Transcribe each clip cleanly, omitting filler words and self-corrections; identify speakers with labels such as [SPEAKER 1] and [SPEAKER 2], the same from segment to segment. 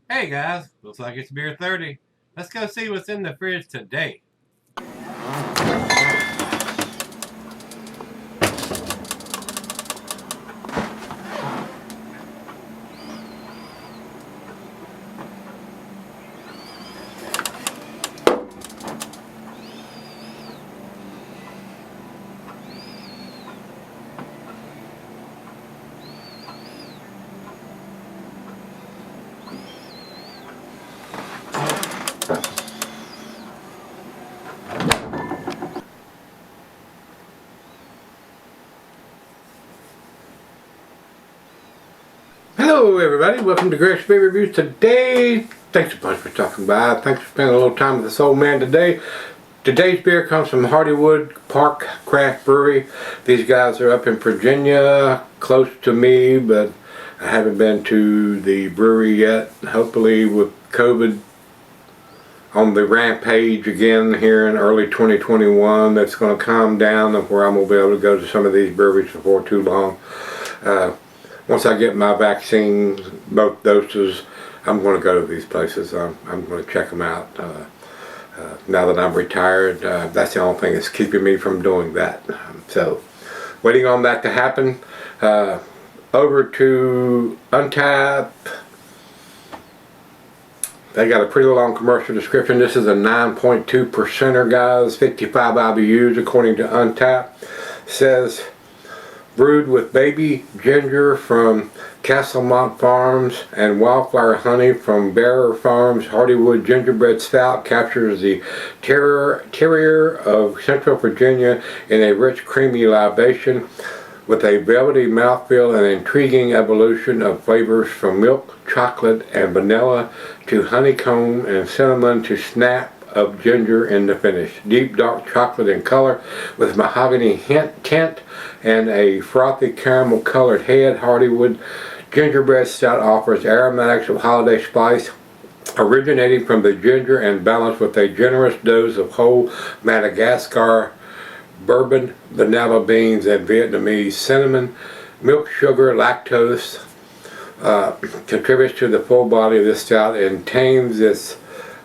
[SPEAKER 1] Hey guys, looks like it's beer 30. Let's go see what's in the fridge today.
[SPEAKER 2] Hello everybody, welcome to Gregsbeerreviews. Today, thanks a bunch for stopping by. Thanks for spending a little time with this old man today. Today's beer comes from Hardywood Park Craft Brewery. These guys are up in Virginia, close to me, but I haven't been to the brewery yet. Hopefully with COVID on the rampage again here in early 2021, that's going to calm down and where I'm going to be able to go to some of these breweries before too long. Once I get my vaccine, both doses, I'm going to go to these places. I'm going to check them out. Now that I'm retired, that's the only thing that's keeping me from doing that. So, waiting on that to happen. Over to Untap. They got a pretty long commercial description. This is a 9.2%er, guys. 55 IBUs according to Untap. Says, brewed with baby ginger from Castlemont Farms and wildflower honey from Bearer Farms, Hardywood Gingerbread Stout captures the terroir of Central Virginia in a rich, creamy libation with a velvety mouthfeel and intriguing evolution of flavors from milk, chocolate, and vanilla to honeycomb and cinnamon to snap of ginger in the finish. Deep dark chocolate in color with mahogany tint and a frothy caramel colored head. Hardywood Gingerbread Stout offers aromatics of holiday spice originating from the ginger and balanced with a generous dose of whole Madagascar bourbon, vanilla beans, and Vietnamese cinnamon. Milk, sugar, lactose contributes to the full body of this stout and tames its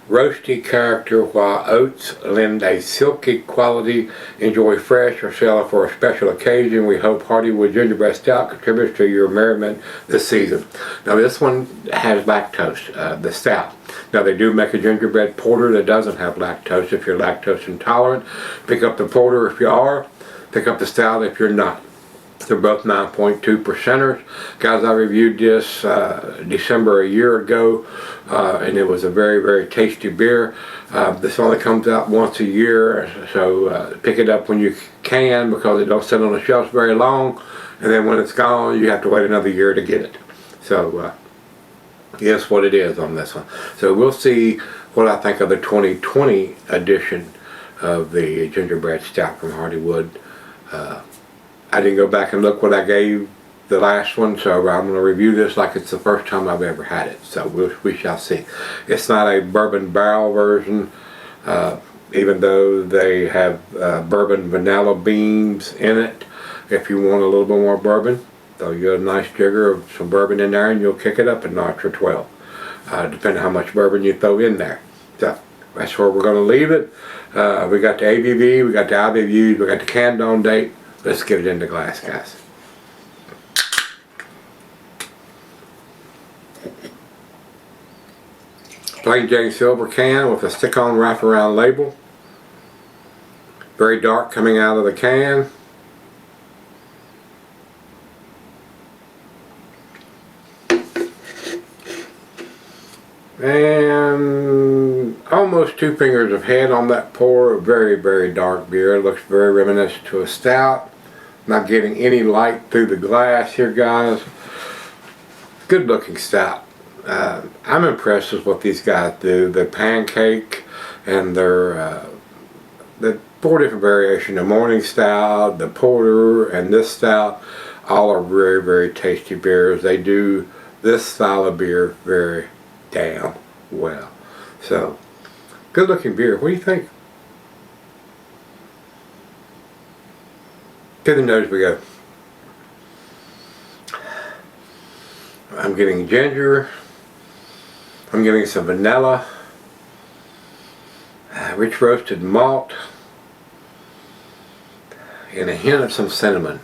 [SPEAKER 2] roasty character, while oats lend a silky quality. Enjoy fresh or sell for a special occasion. We hope Hardywood Gingerbread Stout contributes to your merriment this season. Now this one has lactose, the stout. Now they do make a gingerbread porter that doesn't have lactose if you're lactose intolerant. Pick up the porter if you are. Pick up the stout if you're not. They're both 9.2%ers. Guys, I reviewed this December a year ago, and it was a very, very tasty beer. This only comes out once a year, so pick it up when you can because it don't sit on the shelves very long, and then when it's gone, you have to wait another year to get it. So, guess what it is on this one. So we'll see what I think of the 2020 edition of the Gingerbread Stout from Hardywood. I didn't go back and look what I gave the last one, so I'm going to review this like it's the first time I've ever had it. So we shall see. It's not a bourbon barrel version, even though they have bourbon vanilla beans in it. If you want a little bit more bourbon, throw you a nice jigger of some bourbon in there and you'll kick it up a notch or 12, depending on how much bourbon you throw in there. So that's where we're going to leave it. We got the ABV, we got the IBUs, we got the canned on date. Let's get it in the glass, guys. Plain Jane silver can with a stick-on wraparound label. Very dark coming out of the can. And almost 2 fingers of head on that pour. Very, very dark beer. It looks very reminiscent to a stout. Not getting any light through the glass here, guys. Good looking stout. I'm impressed with what these guys do. The pancake and their the 4 different variations. The morning stout, the porter, and this stout. All are very, very tasty beers. They do this style of beer very damn well. So, good looking beer. What do you think? To the nose we go. I'm getting ginger. I'm getting some vanilla, rich roasted malt, and a hint of some cinnamon.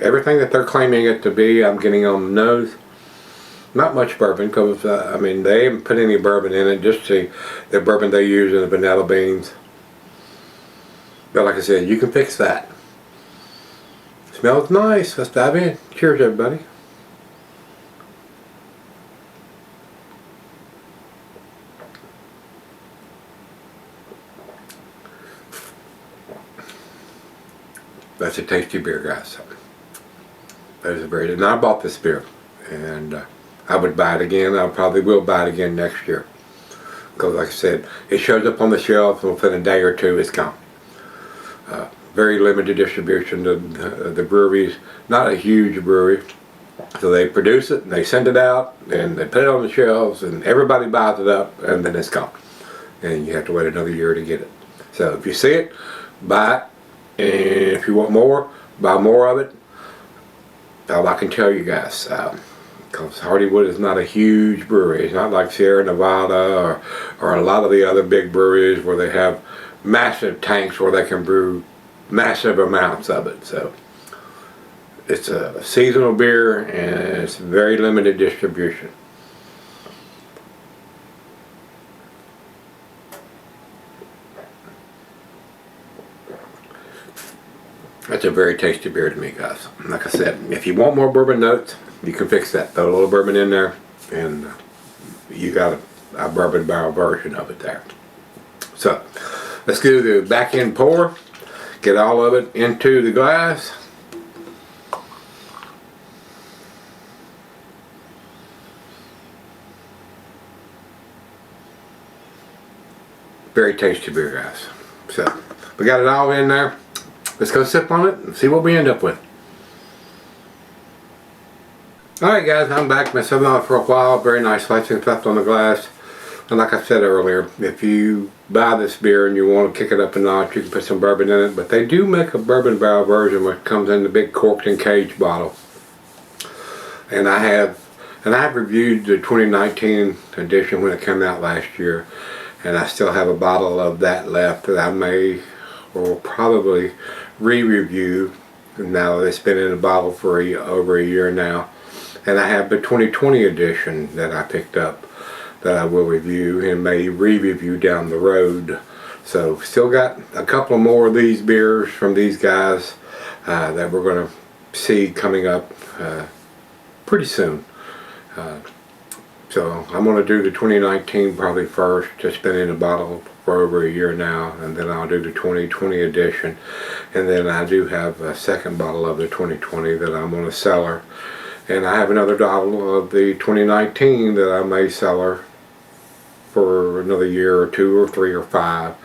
[SPEAKER 2] Everything that they're claiming it to be, I'm getting on the nose. Not much bourbon, because I mean, they haven't put any bourbon in it, just the bourbon they use in the vanilla beans. But like I said, you can fix that. Smells nice. Let's dive in. Cheers, everybody. That's a tasty beer, guys. That is a very. And I bought this beer, and I would buy it again. I probably will buy it again next year, because, like I said, it shows up on the shelf, and within a day or two, it's gone. Very limited distribution. The brewery's not a huge brewery, so they produce it and they send it out and they put it on the shelves and everybody buys it up, and then it's gone, and you have to wait another year to get it. So if you see it, buy it, and if you want more, buy more of it. All I can tell you guys, because Hardywood is not a huge brewery. It's not like Sierra Nevada or a lot of the other big breweries where they have massive tanks where they can brew massive amounts of it. So it's a seasonal beer, and it's very limited distribution. That's a very tasty beer to me, guys. Like I said, if you want more bourbon notes, you can fix that. Throw a little bourbon in there, and you got a bourbon barrel version of it there. So let's do the back end pour. Get all of it into the glass. Very tasty beer, guys. So we got it all in there. Let's go sip on it and see what we end up with. Alright guys, I'm back. Been sipping on it for a while. Very nice slicing left on the glass. And like I said earlier, if you buy this beer and you want to kick it up a notch, you can put some bourbon in it. But they do make a bourbon barrel version which comes in the big corked and cage bottle. And I have reviewed the 2019 edition when it came out last year. And I still have a bottle of that left that I may or probably re-review now that it's been in a bottle for over a year now. And I have the 2020 edition that I picked up that I will review and may re-review down the road. So still got a couple more of these beers from these guys that we're going to see coming up pretty soon. So I'm going to do the 2019 probably first. It's been in a bottle for over a year now, and then I'll do the 2020 edition, and then I do have a second bottle of the 2020 that I'm going to cellar, and I have another bottle of the 2019 that I may cellar for another year or two or three or five,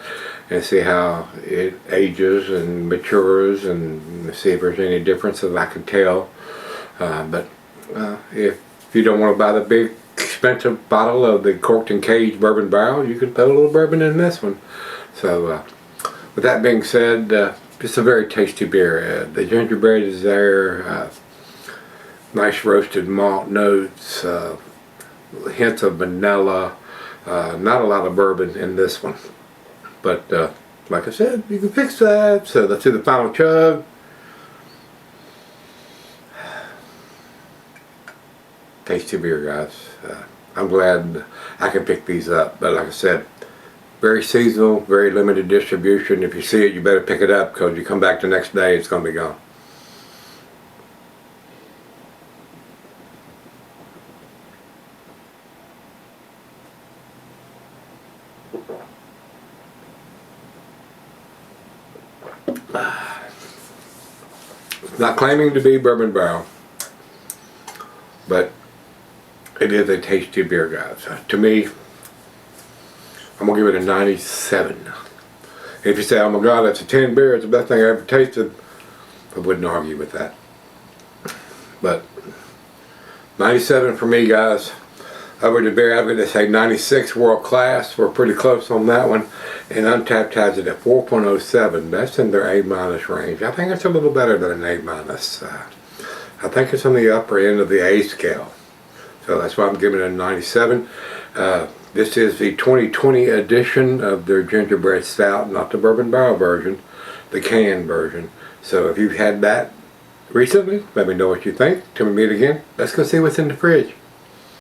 [SPEAKER 2] and see how it ages and matures, and see if there's any difference that I can tell. But if you don't want to buy the big expensive bottle of the corked and caged bourbon barrel, you can put a little bourbon in this one. So with that being said, just a very tasty beer. The gingerbread is there, nice roasted malt notes, hints of vanilla, not a lot of bourbon in this one, but like I said, you can fix that. So let's do the final chug. Tasty beer, guys. I'm glad I can pick these up, but like I said, very seasonal, very limited distribution. If you see it, you better pick it up, because you come back the next day, it's going to be gone. Not claiming to be bourbon barrel, but it is a tasty beer, guys. To me, I'm going to give it a 97. If you say, oh my God, that's a 10 beer, it's the best thing I ever tasted, I wouldn't argue with that. But 97 for me, guys. Over the beer, I'm going to say 96 world class. We're pretty close on that one. And Untapped has it at 4.07. That's in their A- range. I think it's a little better than an A-. I think it's on the upper end of the A scale. So that's why I'm giving it a 97. This is the 2020 edition of their Gingerbread Stout, not the bourbon barrel version, the canned version. So if you've had that recently, let me know what you think. Till we meet again, let's go see what's in the fridge.